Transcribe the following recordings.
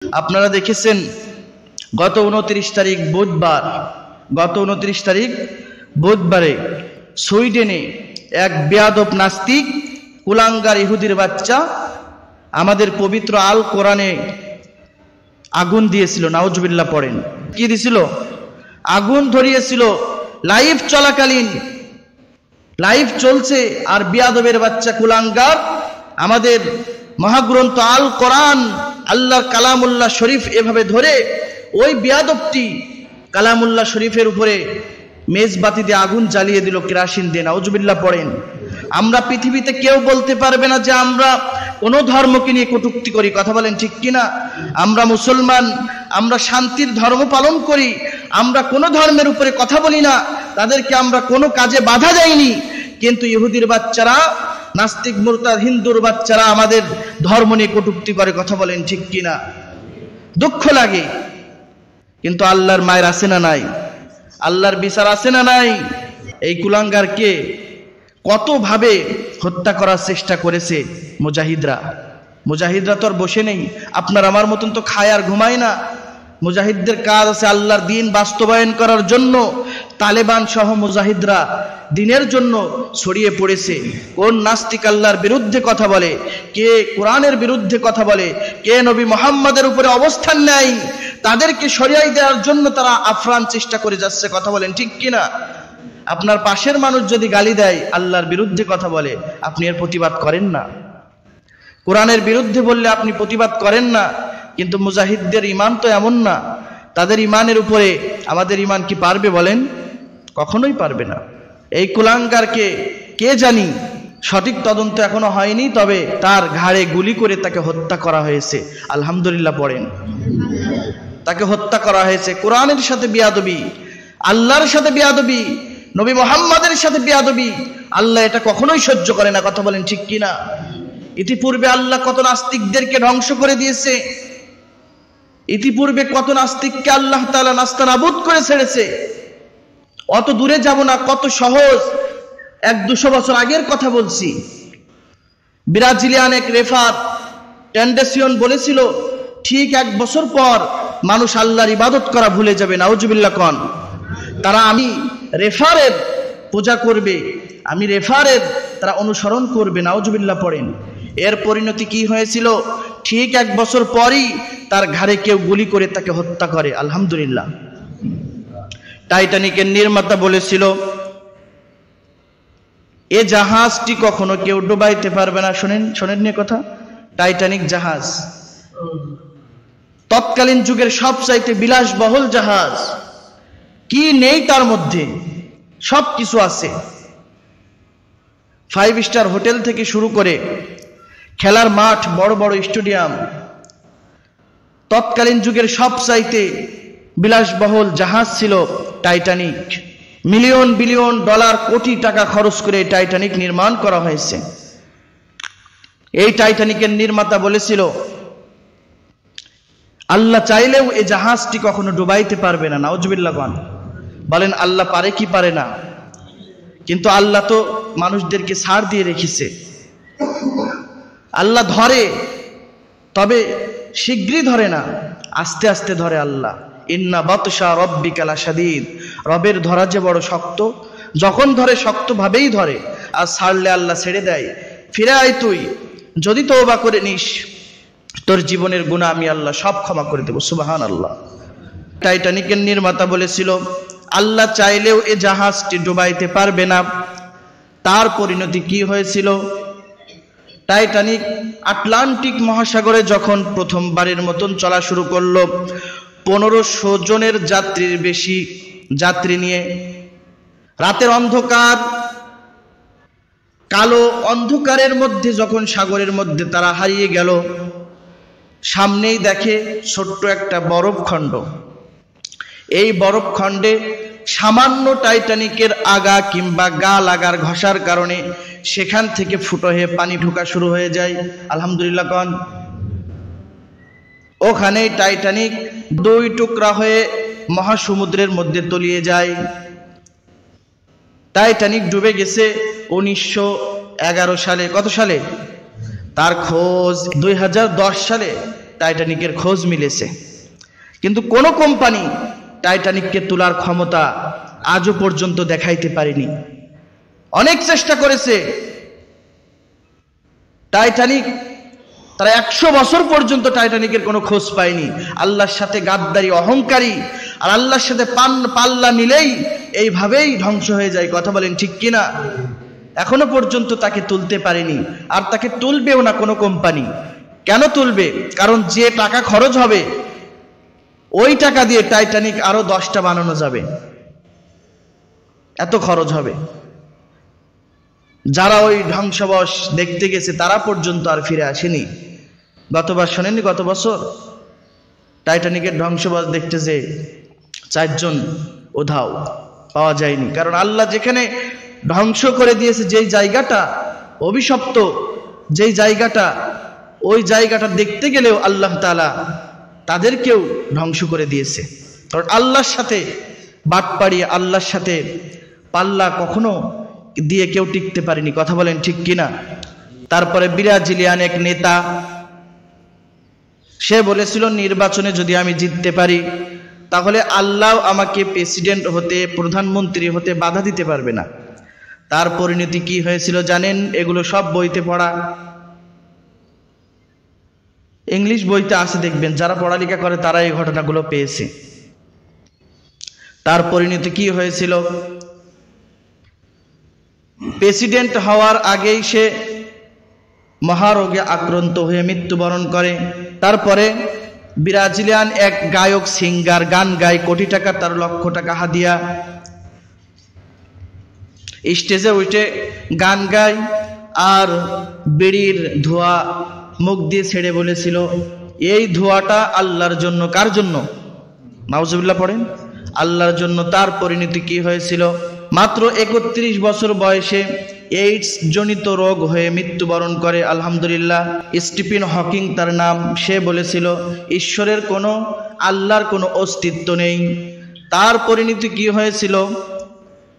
আপনারা দেখেছেন গত 29 তারিখ বুধবারে সুইডেনে এক বেয়াদব নাস্তিক কুলাঙ্গার ইহুদির বাচ্চা আমাদের পবিত্র আল কোরআনে আগুন দিয়েছিল। নাউজুবিল্লাহ পড়েন। কি দিয়েছিল? আগুন ধরিয়েছিল। লাইভ চলাকালীন, লাইভ চলছে, আর বেয়াদবের বাচ্চা কুলাঙ্গার আমাদের মহাগ্রন্থ আল কোরআন, আল্লাহর কালামুল্লাহ শরীফ এভাবে ধরে ওই বেয়াদবটি কালামুল্লাহ শরীফের উপরে মেজবাতি দিয়ে আগুন জ্বালিয়ে দিল, কেরাসিন দিয়ে। নাউজুবিল্লাহ পড়েন। আমরা পৃথিবীতে কেউ বলতে পারবে না যে আমরা কোন ধর্মকে নিয়ে কটূক্তি করি। কথা বলেন ঠিক কিনা? আমরা মুসলমান, আমরা শান্তির ধর্ম পালন করি, আমরা কোন ধর্মের উপরে কথা বলি না, তাদেরকে আমরা কোনো কাজে বাধা দেইনি। কিন্তু ইহুদির বাচ্চারা, নাস্তিক মুরতাদ হিন্দুর বাচ্চারা আমাদের ধর্ম নিয়ে কটূক্তি করে। কথা বলেন ঠিক কিনা? দুঃখ লাগে। কিন্তু আল্লাহর মায়ের আছে না নাই? আল্লাহর বিচার আছে না নাই? এই কুলাঙ্গারকে কতভাবে হত্যা করার চেষ্টা করেছে মুজাহিদরা তো আর বসে নেই। আপনার আমার মতন তো খায় আর ঘুমায় না। মুজাহিদদের কাজ আছে আল্লাহর দ্বীন বাস্তবায়ন করার জন্য। তালেবান সহ মুজাহিদরা দ্বীনের জন্য ছড়িয়ে পড়েছে। কোন নাস্তিক আল্লাহর বিরুদ্ধে কথা বলে, কে কোরআনের বিরুদ্ধে কথা বলে, কে নবী মুহাম্মাদের উপরে অবস্থান নেয়, তাদেরকে সরিয়ে দেওয়ার জন্য তারা আফরান চেষ্টা করে যাচ্ছে। কথা বলেন ঠিক কিনা? আপনার পাশের মানুষ যদি গালি দেয়, আল্লাহর বিরুদ্ধে কথা বলে, আপনি এর প্রতিবাদ করেন না। কোরআনের বিরুদ্ধে বললে আপনি প্রতিবাদ করেন না। কিন্তু মুজাহিদদের ইমান তো এমন না। তাদের ইমানের উপরে আমাদের ইমান কি পারবে বলেন? কখনোই পারবে না। এই কুলাঙ্গারকে কে জানি, সঠিক তদন্ত এখনো হয়নি, তবে তার ঘাড়ে গুলি করে তাকে হত্যা করা হয়েছে। আলহামদুলিল্লাহ পড়েন। তাকে হত্যা করা হয়েছে। কোরআনের সাথে বিয়াদবি, আল্লাহর সাথে বিয়াদবি, নবী মুহাম্মাদের সাথে বিয়াদবি, আল্লাহ এটা কখনোই সহ্য করে না। কথা বলেন ঠিক কিনা? ইতিপূর্বে আল্লাহ কত নাস্তিকদেরকে ধ্বংস করে দিয়েছে। ইতিপূর্বে কত নাস্তিককে আল্লাহ তাআলা নাস্তানাবুদ করে ছেড়েছে। অত দূরে যাব না, কত সহজ 100-200 বছর আগের কথা বলছি। ব্রাজিলিয়ান এক রেফার টেন্ডেসিয়ন বলেছিল, ঠিক 1 বছর পর মানুষ আল্লাহর ইবাদত করা ভুলে যাবে। নাউজুবিল্লাহ কন। তারা আমি রেফারের পূজা করবে, আমি রেফারের তারা অনুসরণ করবে। নাউজুবিল্লাহ পড়েন। এর পরিণতি কি হয়েছিল? ঠিক 1 বছর পরই তার ঘাড়ে কেউ গুলি করে তাকে হত্যা করে। আলহামদুলিল্লাহ। টাইটানিকের নির্মাতা বলেছিল, এ জাহাজটি কখনো কেউ ডুবাইতে পারবে না। শোনেন নিয়ে কথা। টাইটানিক জাহাজ তৎকালীন যুগের সবচাইতে বিলাসবহুল জাহাজ। কি নেই তার মধ্যে? সব কিছু আছে। 5 স্টার হোটেল থেকে শুরু করে খেলার মাঠ, বড় বড় স্টেডিয়াম। তৎকালীন যুগের সবচাইতে বিলাসবহুল জাহাজ ছিল টাইটানিক। মিলিয়ন বিলিয়ন ডলার, কোটি টাকা খরচ করে টাইটানিক নির্মাণ করা হয়েছে। এই টাইটানিকের নির্মাতা বলেছিল, আল্লাহ চাইলেও এই জাহাজটি কখনো ডুবাইতে পারবে না। নাউজুবিল্লাহ বলেন। আল্লাহ পারে কি পারে না? কিন্তু আল্লাহ তো মানুষদেরকে ছাড় দিয়ে রেখেছে। আল্লাহ ধরে, তবে শীঘ্রই ধরে না, আস্তে আস্তে ধরে আল্লাহ। ইন্না বাতশা রাব্বিকা লাশাদীদ। রবের ধরা যে বড় শক্ত। যখন ধরে শক্তভাবেই ধরে, আর ছাড়লে আল্লাহ ছেড়ে দেয়। ফিরে আয় তুই, যদি তওবা করে নিস, তোর জীবনের গুনাহ আমি আল্লাহ সব ক্ষমা করে দেব। সুবহানাল্লাহ। টাইটানিকের নির্মাতা বলেছিল, আল্লাহ চাইলেও এ জাহাজটি ডুবাইতে পারবে না। তার পরিণতি কি হয়েছিল? টাইটানিক আটলান্টিক মহাসাগরে যখন প্রথমবারের মতন চলা শুরু করলো, 1500 জনের যাত্রীর বেশি যাত্রী নিয়ে, রাতের অন্ধকার, কালো অন্ধকারের মধ্যে যখন সাগরের মধ্যে তারা হারিয়ে গেল, সামনেই দেখে ছোট্ট একটা বরফখণ্ড। এই বরফখণ্ডে সামান্য টাইটানিকের আগা কিংবা গা লাগার ঘষার কারণে সেখান থেকে ফুটো হয়ে পানি ঢোকা শুরু হয়ে যায়। আলহামদুলিল্লাহ কন। ওখানে টাইটানিক 2 টুকরা হয়ে মহাসমুদ্রের মধ্যে তলিয়ে যায়। টাইটানিক ডুবে গেছে 1911 সালে। কত সালে? তার খোঁজ 2010 সালে টাইটানিকের খোঁজ মিলেছে, কিন্তু কোনো কোম্পানি টাইটানিককে তোলার ক্ষমতা আজও পর্যন্ত দেখাইতে পারেনি। অনেক চেষ্টা করেছে টাইটানিক, তারা 100 বছর পর্যন্ত টাইটানিকের কোনো খোঁজ পায়নি। আল্লাহর সাথে গাদ্দারি, অহংকারী, আর আল্লাহর সাথে পাল্লা মিলেই এইভাবেই ধ্বংস হয়ে যায়। কথা বলেন ঠিক কিনা? এখনো পর্যন্ত তাকে তুলতে পারেনি, আর তাকে তুলবেও না কোনো কোম্পানি। কেন তুলবে? কারণ যে টাকা খরচ হবে ওই টাকা দিয়ে টাইটানিক আরো 10টা বানানো যাবে, এত খরচ হবে। যারা ওই ধ্বংসাবশ দেখতে গেছে তারা পর্যন্ত আর ফিরে আসেনি। গতবার শোনেননি, গত বছর টাইটানিকের ধ্বংসাবশ দেখতে যে 4 জন উধাও, পাওয়া যায়নি। কারণ আল্লাহ যেখানে ধ্বংস করে দিয়েছে, যেই জায়গাটা অভিশপ্ত, যেই জায়গাটা, ওই জায়গাটা দেখতে গেলেও আল্লাহ তাআলা তাদেরকেও ধ্বংস করে দিয়েছে। কারণ আল্লাহর সাথে বাটপাড়ি, আল্লাহর সাথে পাল্লা কখনো দিয়ে কেউ টিকতে পারেনি। কথা বলেন ঠিক কিনা? তারপরে ব্রাজিলিয়ান এক নেতা, সে বলেছিল নির্বাচনে যদি আমি জিততে পারি তাহলে আল্লাহ আমাকে প্রেসিডেন্ট হতে, প্রধানমন্ত্রী হতে বাধা দিতে পারবে না। তার পরিণতি কি হয়েছিল জানেন? এগুলো সব বইতে পড়া, ইংলিশ বইতে আছে, দেখবেন যারা পড়ালেখা করে তারা এই ঘটনাগুলো পেয়েছে। তার পরিণতি কি হয়েছিল? প্রেসিডেন্ট হওয়ার আগেই সে মহারোগে আক্রান্ত হয়ে মৃত্যুবরণ করে। তারপরে ব্রাজিলিয়ান এক গায়ক, সিঙ্গার, গান গায়, কোটি টাকা, তার লক্ষ টাকা হাদিয়া, স্টেজে উঠে গান গায় আর বিড়ির ধোঁয়া মুখ দিয়ে ছেড়ে বলেছিল এই ধোঁয়াটা আল্লাহর জন্য। কার জন্য? নাউজুবিল্লাহ পড়েন, আল্লাহর জন্য। তার পরিণতি কি হয়েছিল? মাত্র 31 বছর বয়সে এইডস জনিত রোগ হয়ে মৃত্যুবরণ করে। আলহামদুলিল্লাহ। স্টিফেন হকিং তার নাম। সে বলেছিল ঈশ্বরের কোনো, আল্লাহর কোনো অস্তিত্ব নেই। তার পরিণতি কি হয়েছিল?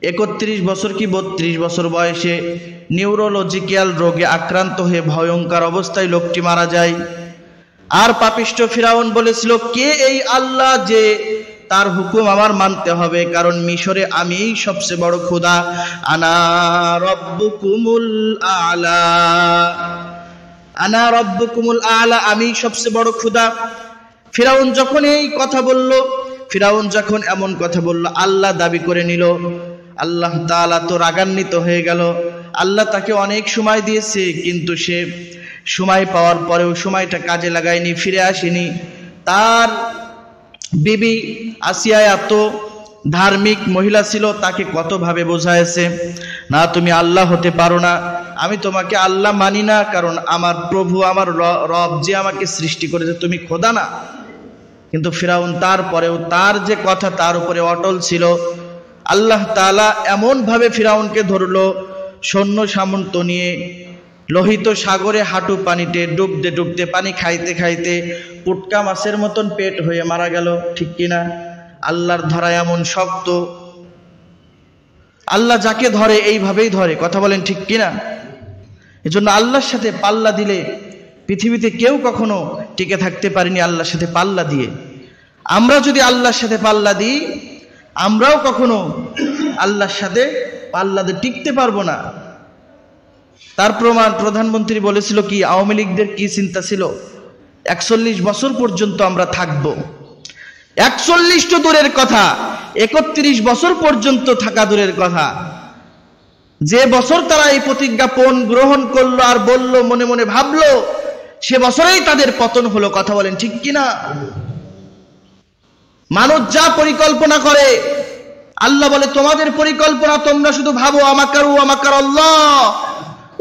31 বছর কি 32 বছর বয়সে নিউরোলজিক্যাল রোগে আক্রান্ত হয়ে ভয়ঙ্কর অবস্থায় লোকটি মারা যায়। আর পাপিষ্ঠ ফিরাউন বলেছিল কে এই আল্লাহ যে তার হুকুম আমার মানতে হবে, কারণ মিশরে আমিই সবচেয়ে বড় খোদা, আনা রব্বুকুমুল আলা, আনা রব্বুকুমুল আলা, আমি সবচেয়ে বড় খোদা। ফিরাউন যখন এই কথা বলল, ফিরাউন যখন এমন কথা বলল, আল্লাহ দাবি করে নিল, আল্লাহ তাআলা তো রাগান্বিত হয়ে গেল। আল্লাহ তাকে অনেক সময় দিয়েছে, কিন্তু সে সময় পাওয়ার পরেও সময়টা কাজে লাগায়নি, ফিরে আসেনি। তার বিবি আসিয়া এত ধার্মিক মহিলা ছিল, তাকে কতভাবে বোঝায়ছে, না তুমি আল্লাহ হতে পারো না, আমি তোমাকে আল্লাহ মানি না, কারণ আমার প্রভু, আমার রব যে আমাকে সৃষ্টি করেছে, তুমি খোদা না। কিন্তু ফিরাউন তারপরেও তার যে কথা তার উপরে অটল ছিল। আল্লাহ তাআলা এমন ভাবে ফিরাউনকে ধরলো, সৈন্য সামন্ত নিয়ে লোহিত সাগরে হাঁটু পানিতে ডুবতে ডুবতে, পানি খাইতে খাইতে পুটকা মাছের মতন পেট হয়ে মারা গেল। ঠিক কিনা? আল্লাহর ধরা এমন শক্ত, আল্লাহ যাকে ধরে এইভাবেই ধরে। কথা বলেন ঠিক কিনা? এজন্য আল্লাহর সাথে পাল্লা দিলে পৃথিবীতে কেউ কখনো টিকে থাকতে পারেনি আল্লাহর সাথে পাল্লা দিয়ে। আমরা যদি আল্লাহর সাথে পাল্লা দিই, আমরাও কখনো আল্লাহর সাথে পাল্লা দিয়ে টিকতে পারবো না। তার প্রমাণ প্রধানমন্ত্রী বলেছিল কি, আওয়ামী লীগদের কি চিন্তা ছিল, 41 বছর পর্যন্ত আমরা থাকব। 41 তো দূরের কথা, 31 বছর পর্যন্ত থাকা দূরের কথা। যে বছর তারা এই প্রতিজ্ঞাপন গ্রহণ করলো আর বলল, মনে মনে ভাবলো, সে বছরেই তাদের পতন হলো। কথা বলেন ঠিক কিনা? মানুষ যা পরিকল্পনা করে, আল্লাহ বলে তোমাদের পরিকল্পনা তোমরা শুধু ভাবো, আমাকারু আমাকার আল্লাহ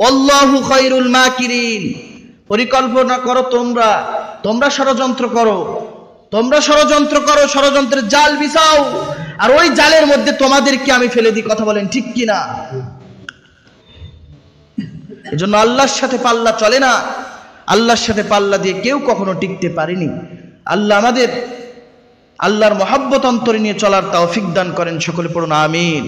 আল্লাহু খায়রুল মাকিরিন। পরিকল্পনা করো তোমরা, তোমরা ষড়যন্ত্র করো, তোমরা ষড়যন্ত্র করো, ষড়যন্ত্রের জাল বিছাও, আর ওই জালের মধ্যে তোমাদেরকে আমি ফেলে দিই। কথা বলেন ঠিক কিনা? এজন্য আল্লাহর সাথে পাল্লা চলে না। আল্লাহর সাথে পাল্লা দিয়ে কেউ কখনো টিকতে পারেনি। আল্লাহ আমাদের আল্লাহর মহব্বত অন্তরে নিয়ে চলার তৌফিক দান করেন। সকলে পড়ুন আমিন।